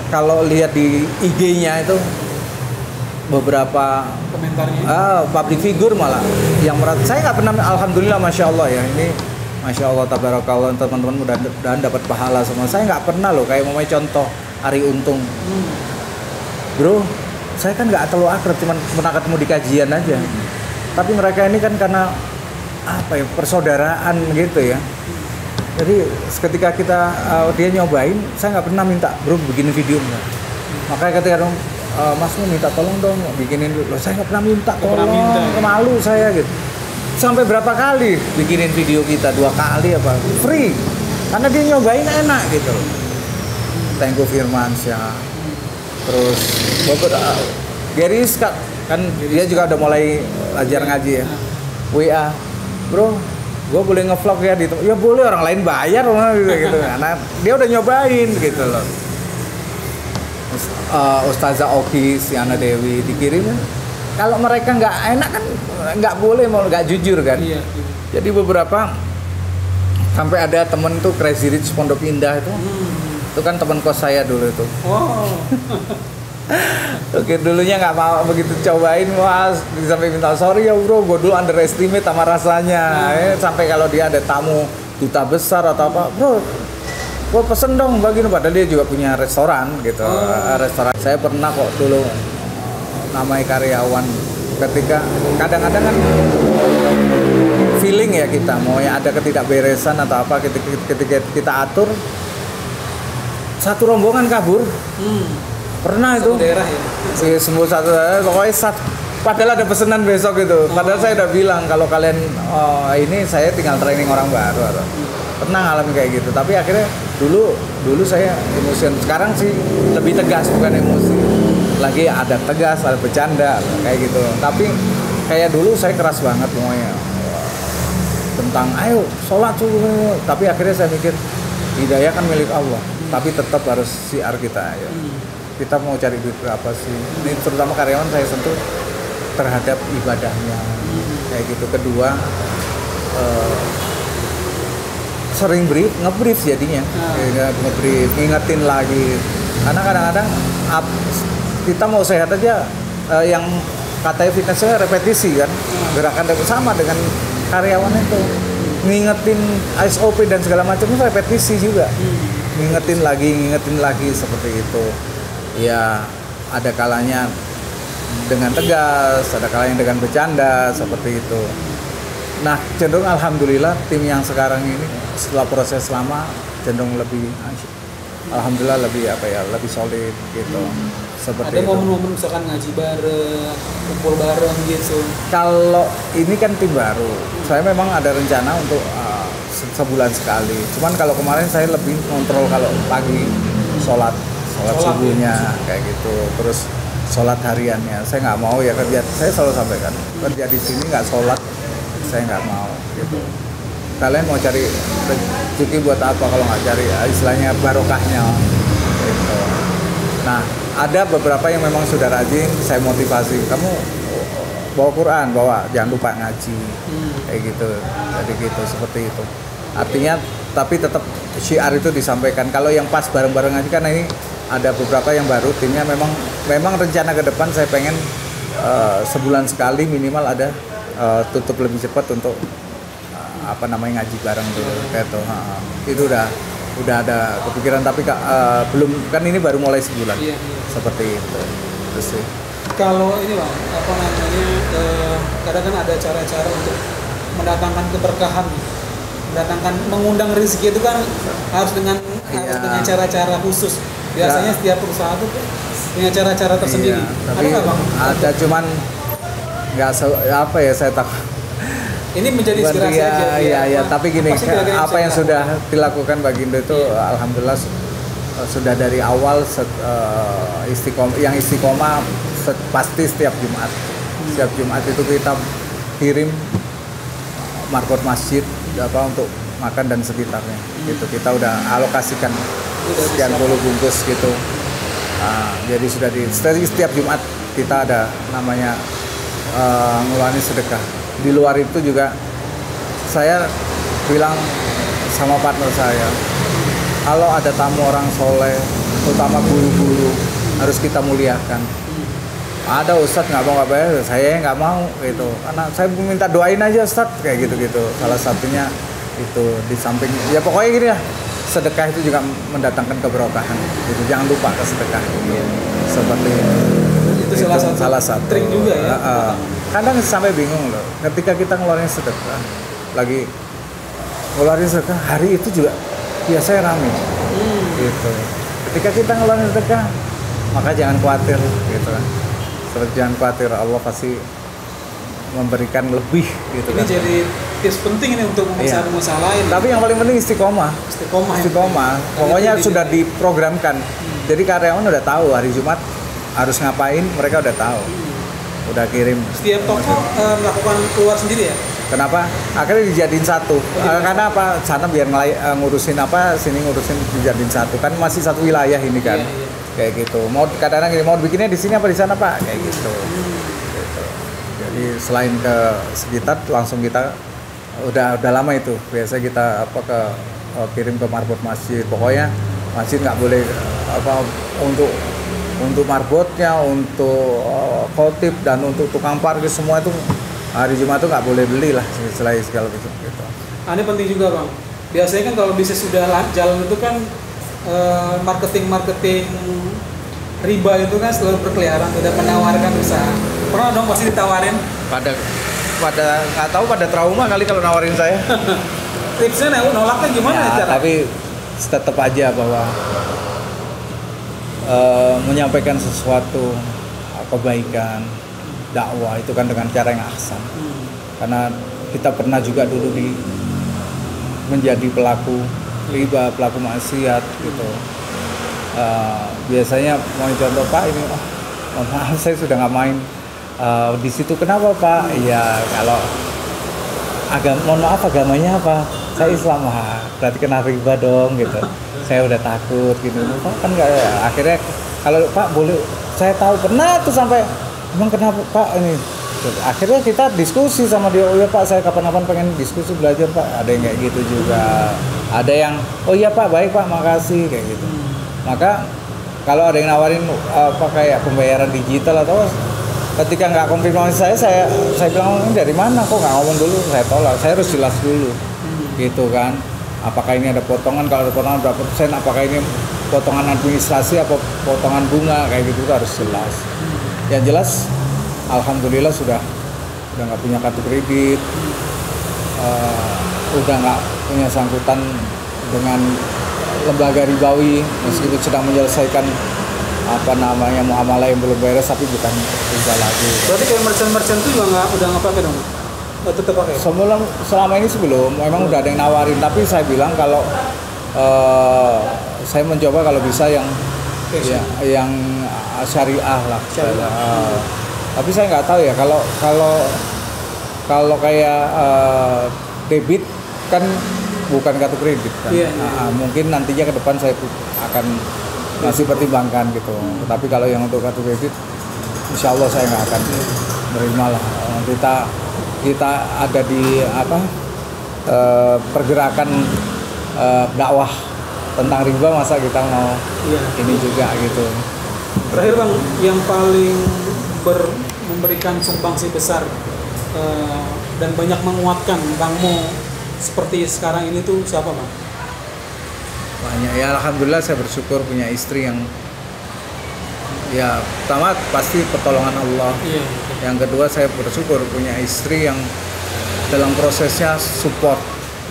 kalau lihat di IG-nya itu beberapa komentarnya. public figure malah yang saya nggak pernah, alhamdulillah, masya Allah ya, ini masya Allah tabarakallah, teman-teman mudah-mudahan dapat pahala semua. Saya nggak pernah loh, kayak contoh Ari Untung, bro, saya kan nggak terlalu akrab, cuma pernah ketemu di kajian aja. Tapi mereka ini kan karena apa ya, persaudaraan gitu ya. Jadi ketika dia nyobain, saya nggak pernah minta, bro bikinin video enggak. Makanya ketika Mas minta tolong dong bikinin dulu, saya nggak pernah minta tolong, malu saya gitu. Sampai berapa kali bikinin video kita, 2 kali apa, free, karena dia nyobain enak gitu loh. Tengku Firmansyah, terus Gary Scott kan dia juga udah mulai belajar ngaji ya. WA, bro, gue boleh ngevlog ya di tempat? Ya boleh, orang lain bayar gitu. Karena dia udah nyobain gitu loh. Ustazah Oki, Siana Dewi dikirimin. Kalau mereka nggak enak kan nggak boleh, mau nggak jujur kan. Iya. Jadi beberapa sampai ada temen tuh Crazy Rich Pondok Indah itu. Itu kan teman kos saya dulu itu. Wow. Oke, dulunya nggak mau begitu cobain, mas sampai minta sorry ya bro, gue dulu underestimate sama rasanya. Sampai kalau dia ada tamu duta besar atau apa, bro, gue pesen dong Bagindo, padahal dia juga punya restoran gitu. Restoran saya pernah kok dulu namai karyawan, ketika kadang-kadang kan feeling ya kita mau ya ada ketidakberesan atau apa, ketika kita atur satu rombongan kabur. Pernah itu daerah ya. Semua satu daerah, pokoknya padahal ada pesanan besok gitu. Padahal saya udah bilang kalau kalian ini saya tinggal training orang baru atau pernah ngalamin kayak gitu. Tapi akhirnya dulu saya emosi. Sekarang sih lebih tegas, bukan emosi. Lagi ada tegas, ada bercanda kayak gitu. Tapi kayak dulu saya keras banget semuanya tentang ayo sholat tuh. Tapi akhirnya saya mikir hidayah kan milik Allah. Tapi tetap harus siar kita ya. Kita mau cari duit berapa sih? Ini terutama karyawan saya sentuh terhadap ibadahnya kayak gitu. Kedua, sering nge-brief jadinya, nge-brief, ngingetin lagi. Karena kadang-kadang kita mau sehat aja, yang katanya fitnessnya repetisi kan, gerakan sama dengan karyawan itu, ngingetin SOP dan segala macam itu repetisi juga, ngingetin lagi seperti itu. Ya ada kalanya dengan tegas, ada kalanya dengan bercanda seperti itu. Nah cenderung alhamdulillah tim yang sekarang ini setelah proses lama cenderung lebih, alhamdulillah lebih lebih solid gitu. Seperti ada momen-momen misalkan ngaji bareng, kumpul bareng gitu. Kalau ini kan tim baru, saya memang ada rencana untuk sebulan sekali. Cuman kalau kemarin saya lebih kontrol kalau pagi sholat subuhnya kayak gitu, terus sholat hariannya saya nggak mau ya kerja, saya selalu sampaikan kerja di sini nggak sholat saya nggak mau gitu. Kalian mau cari rezeki buat apa kalau nggak cari istilahnya barokahnya gitu. Nah ada beberapa yang memang sudah rajin, saya motivasi, kamu bawa Quran, jangan lupa ngaji kayak gitu. Jadi gitu, seperti itu artinya. Tapi tetap syiar itu disampaikan. Kalau yang pas bareng-bareng ngaji kan ini ada beberapa yang baru timnya, memang rencana ke depan saya pengen sebulan sekali minimal ada tutup lebih cepat untuk ngaji bareng dulu gitu. Itu udah ada kepikiran, tapi belum, kan ini baru mulai sebulan. Iya. Seperti itu terus sih. Kalau ini Bang, kadang kan ada cara-cara untuk mendatangkan keberkahan, mengundang rezeki itu kan harus dengan cara-cara khusus. Biasanya setiap perusahaan itu punya cara-cara tersendiri. Tapi ada cuman nggak saya takut. Ini menjadi inspirasi aja. Iya. Tapi gini, apa yang sudah dilakukan Bagindo itu alhamdulillah sudah dari awal yang istiqomah pasti setiap Jumat. Setiap Jumat itu kita kirim marbot masjid untuk makan dan sekitarnya. Gitu. Kita udah alokasikan sekian puluh bungkus gitu. Jadi sudah setiap Jumat kita ada namanya ngeluarin sedekah. Di luar itu juga saya bilang sama partner saya, kalau ada tamu orang soleh, terutama guru-guru, harus kita muliakan. Ada ustadz nggak mau bayar, saya nggak mau gitu. Karena saya minta doain aja ustadz kayak gitu-gitu. Salah satunya itu di samping, ya pokoknya gini ya, sedekah itu juga mendatangkan keberkahan. Gitu. Jangan lupa ke sedekah. Seperti itu salah satu trik juga ya. Kadang sampai bingung loh, ketika kita ngeluarin sedekah, lagi ngeluarin sedekah, hari itu juga biasanya rame. Gitu. Ketika kita ngeluarin sedekah, maka jangan khawatir gitu kan. Jangan khawatir, Allah pasti memberikan lebih gitu. Ini kan jadi tips penting ini untuk pengusaha lain. Tapi yang paling penting istiqomah. Pokoknya sudah diprogramkan. Jadi karyawan udah tahu hari Jumat harus ngapain, mereka udah tahu. Udah kirim. Setiap toko melakukan keluar sendiri ya? Kenapa? Akhirnya dijadiin satu. Karena apa? Sana biar ngurusin apa, sini ngurusin, dijadiin satu. Kan masih satu wilayah ini kan. Iya. Kayak gitu. Mau kadang-kadang gini, mau bikinnya di sini apa di sana Pak? Kayak gitu. Gitu. Jadi selain ke sekitar, langsung kita udah lama itu. Biasa kita kirim ke marbot masjid. Pokoknya masjid nggak boleh untuk marbotnya, untuk khotib dan untuk tukang parkir semua itu hari Jumat itu nggak boleh beli lah selain segala macam gitu. Ini penting juga Bang. Biasanya kan kalau bisnis sudah jalan itu kan marketing riba itu kan selalu berkeliaran, tidak menawarkan usaha. Pernah dong pasti ditawarin? Pada nggak tahu, pada trauma kali kalau nawarin saya. Tipsnya nolaknya gimana ya, cara? Tapi tetap aja bahwa menyampaikan sesuatu kebaikan, dakwah itu kan dengan cara yang ahsan. Karena kita pernah juga dulu menjadi pelaku riba, pelaku maksiat gitu. Biasanya mau contoh Pak ini, maaf saya sudah nggak main di situ. Kenapa Pak? Iya kalau mohon maaf agamanya apa? Saya Islam. Berarti kena riba dong gitu. Saya udah takut gitu. Pak kan nggak, akhirnya kalau Pak boleh, saya tahu pernah tuh sampai emang kenapa Pak ini. Akhirnya kita diskusi sama dia, oh ya Pak saya kapan-kapan pengen diskusi belajar Pak. Ada yang kayak gitu juga. Ada yang oh iya Pak baik Pak makasih kayak gitu. Maka kalau ada yang nawarin kayak pembayaran digital atau ketika nggak konfirmasi saya bilang ini dari mana kok nggak ngomong dulu, saya tolak. Saya harus jelas dulu gitu kan. Apakah ini ada potongan, kalau ada potongan berapa persen, apakah ini potongan administrasi atau potongan bunga kayak gitu harus jelas. Yang jelas alhamdulillah sudah nggak punya kartu kredit, udah nggak punya sangkutan dengan lembaga ribawi, meskipun sedang menyelesaikan muamalah yang belum beres tapi bukan riba lagi. Berarti kayak merchant itu juga udah nggak pakai dong? Tetap pakai? Selama ini sebelum memang udah ada yang nawarin, tapi saya bilang kalau saya mencoba kalau bisa yang syariah lah. Tapi saya nggak tahu ya kalau kayak debit kan bukan kartu kredit kan. Mungkin nantinya ke depan saya akan masih pertimbangkan gitu. Tapi kalau yang untuk kartu kredit, insya Allah saya nggak akan menerima lah. Kita ada di pergerakan dakwah tentang riba, masa kita mau ini juga gitu. Terakhir Bang, yang paling memberikan sumbangsi besar dan banyak menguatkan Bang Mo seperti sekarang ini tuh siapa Bang? Banyak ya, alhamdulillah saya bersyukur punya istri yang ya pertama pasti pertolongan Allah. Yang kedua saya bersyukur punya istri yang dalam prosesnya support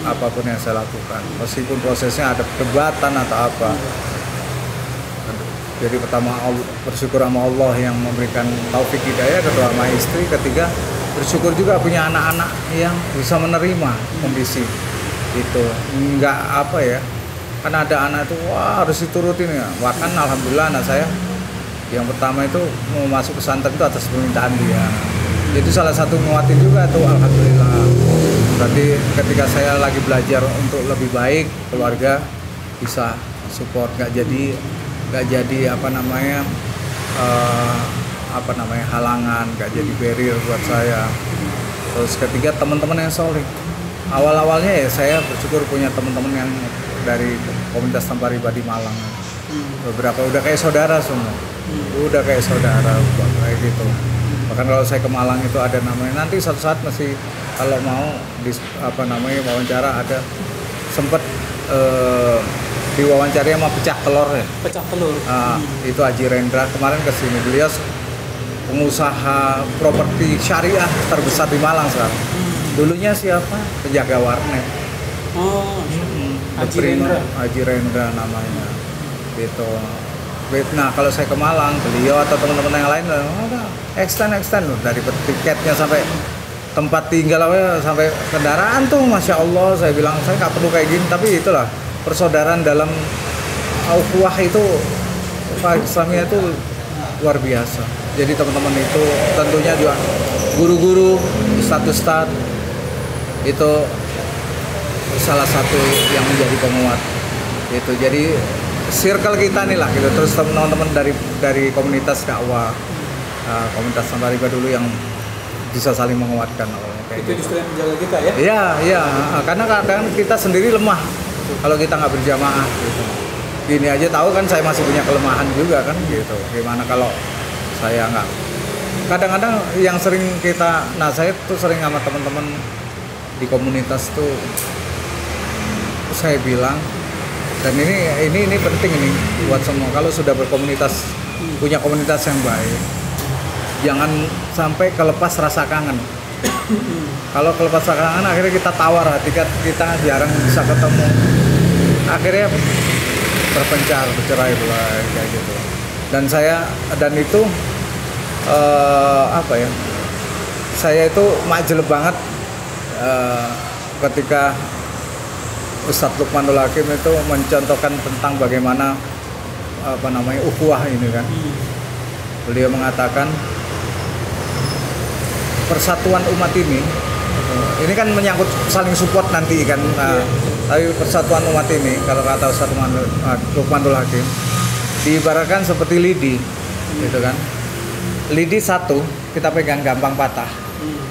apapun yang saya lakukan, meskipun prosesnya ada perdebatan atau apa. Jadi pertama bersyukur sama Allah yang memberikan taufik hidayah, kedua sama istri, ketiga bersyukur juga punya anak-anak yang bisa menerima kondisi itu. kan ada anak itu wah harus diturutin ya. Bahkan alhamdulillah anak saya yang pertama itu mau masuk pesantren itu atas permintaan dia. Itu salah satu nguatin juga tuh, alhamdulillah. Berarti ketika saya lagi belajar untuk lebih baik, keluarga bisa support, nggak jadi halangan, nggak jadi barrier buat saya. Terus ketiga, teman-teman yang soleh. Awal-awalnya ya saya bersyukur punya teman-teman yang dari komunitas tanpa riba di Malang. Beberapa udah kayak saudara semua, udah kayak saudara kayak gitu. Bahkan kalau saya ke Malang itu ada namanya, nanti suatu saat masih kalau mau wawancara, ada sempet diwawancari sama Pecah Telur ya. Pecah Telur. Itu Haji Rendra kemarin kesini, beliau pengusaha properti syariah terbesar di Malang sekarang. Dulunya siapa? Penjaga warnet. Haji Rendra namanya. Gitu. Nah kalau saya ke Malang, beliau atau teman-teman yang lain extend dari tiketnya sampai tempat tinggal sampai kendaraan tuh, masya Allah. Saya bilang saya nggak perlu kayak gini, tapi itulah persaudaraan dalam ukhuwah itu, Islamnya itu luar biasa. Jadi teman-teman itu tentunya juga guru-guru, ustadz itu salah satu yang menjadi penguat. Itu jadi circle kita nih lah gitu. Terus teman-teman dari komunitas dakwah, komunitas tanpa riba dulu yang bisa saling menguatkan. Itu justru yang menjaga kita ya? Iya, karena kadang kita sendiri lemah kalau kita nggak berjamaah gitu. Gini aja tahu kan saya masih punya kelemahan juga kan gitu. Gimana kalau saya nggak, kadang-kadang yang sering saya tuh sering sama teman-teman di komunitas tuh saya bilang, dan ini penting ini buat semua, kalau sudah berkomunitas, punya komunitas yang baik, jangan sampai kelepas rasa kangen. Kalau kelepas rasa kangen, akhirnya kita tawar hati kita, jarang bisa ketemu, akhirnya bercerai berai kayak gitu. Dan itu saya itu majeleb banget ketika Ustadz Lukmanul Hakim itu mencontohkan tentang bagaimana ukhuwah ini kan. Beliau mengatakan persatuan umat ini kan menyangkut saling support nanti kan. Tapi persatuan umat ini kalau kata Ustadz Lukmanul Hakim diibaratkan seperti lidi, gitu kan. Lidi satu kita pegang gampang patah,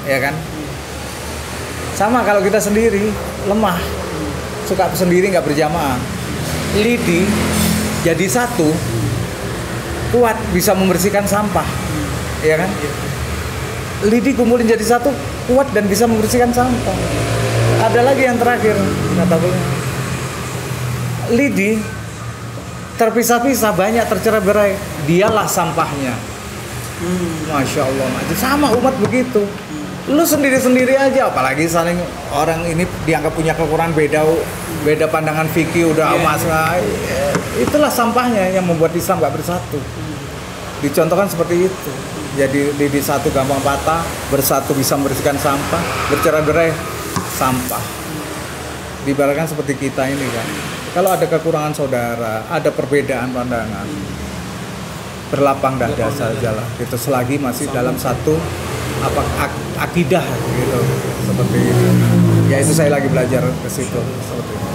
ya kan. Sama kalau kita sendiri lemah, suka sendiri nggak berjamaah. Lidi jadi satu, kuat, bisa membersihkan sampah, ya kan. Lidi kumpulin jadi satu, kuat dan bisa membersihkan sampah. Ada lagi yang terakhir, kata beliau, lidi terpisah-pisah, banyak tercerai-berai, dialah sampahnya. Masya Allah, sama umat begitu. Lu sendiri-sendiri aja, apalagi saling orang ini dianggap punya kekurangan, beda pandangan fikih, udah masalah. Itulah sampahnya yang membuat Islam gak bersatu. Dicontohkan seperti itu. Jadi di satu gampang patah, bersatu bisa membersihkan sampah, bercerai-berai sampah. Diibaratkan seperti kita ini kan. Kalau ada kekurangan saudara, ada perbedaan pandangan, berlapang dada sajalah. Itu selagi masih dalam satu akidah gitu, seperti itu. Ya itu saya lagi belajar ke situ seperti itu.